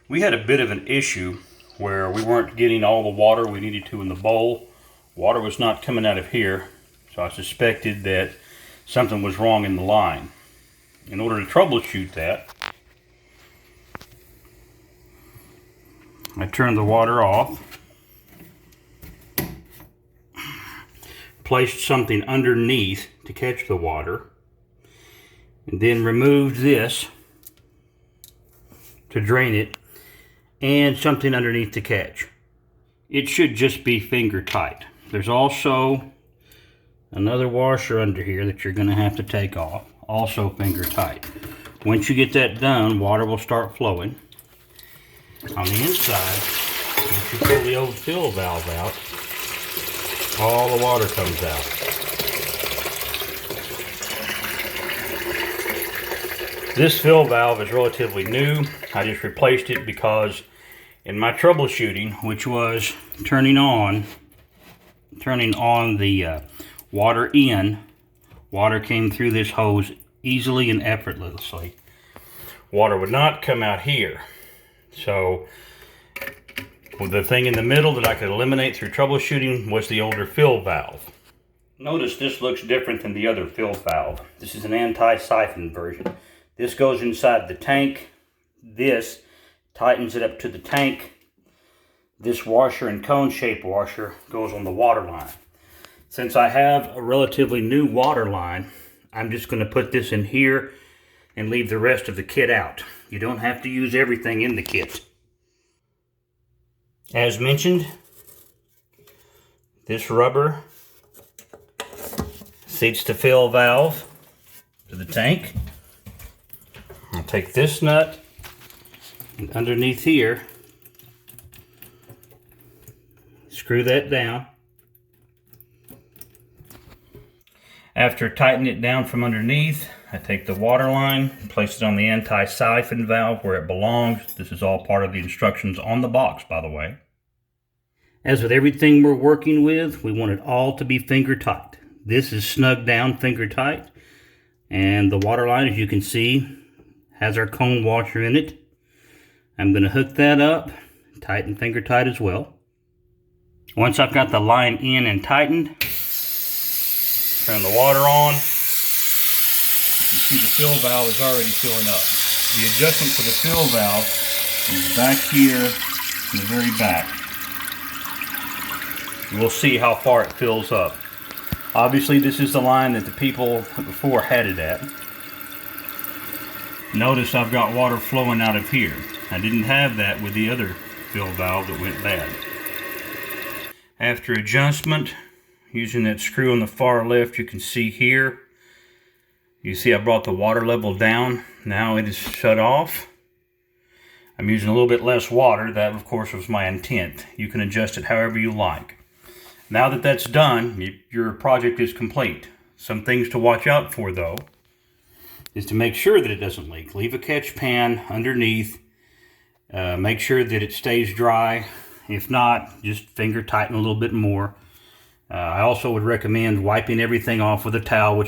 We had a bit of an issue where we weren't getting all the water we needed to in the bowl. Water was not coming out of here, so I suspected that something was wrong in the line. In order to troubleshoot that, I turned the water off, placed something underneath to catch the water, and then removed this to drain it, and something underneath to catch. It should just be finger tight. There's also another washer under here that you're going to have to take off, also finger tight. Once you get that done, water will start flowing. On the inside, once you pull the old fill valve out, all the water comes out. This fill valve is relatively new. I just replaced it because in my troubleshooting, which was turning on the water in, water came through this hose easily and effortlessly. Water would not come out here. So the thing in the middle that I could eliminate through troubleshooting was the older fill valve. Notice this looks different than the other fill valve. This is an anti-siphon version. This goes inside the tank. This tightens it up to the tank. This washer and cone shape washer goes on the water line. Since I have a relatively new water line, I'm just going to put this in here and leave the rest of the kit out. You don't have to use everything in the kit. As mentioned, this rubber seats the fill valve to the tank. I'll take this nut and underneath here, screw that down. After tightening it down from underneath, I take the water line, place it on the anti-siphon valve where it belongs. This is all part of the instructions on the box, by the way. As with everything we're working with, we want it all to be finger tight. This is snug down finger tight, and the water line, as you can see, has our cone washer in it. I'm going to hook that up, tight and finger tight as well. Once I've got the line in and tightened, turn the water on. You see the fill valve is already filling up. The adjustment for the fill valve is back here in the very back. We'll see how far it fills up. Obviously, this is the line that the people before had it at. Notice I've got water flowing out of here. I didn't have that with the other fill valve that went bad. After adjustment, using that screw on the far left, you can see here. You see I brought the water level down. Now it is shut off. I'm using a little bit less water. That, of course, was my intent. You can adjust it however you like. Now that that's done, your project is complete. Some things to watch out for, though, is to make sure that it doesn't leak. Leave a catch pan underneath. Make sure that it stays dry. If not, just finger tighten a little bit more. I also would recommend wiping everything off with a towel, which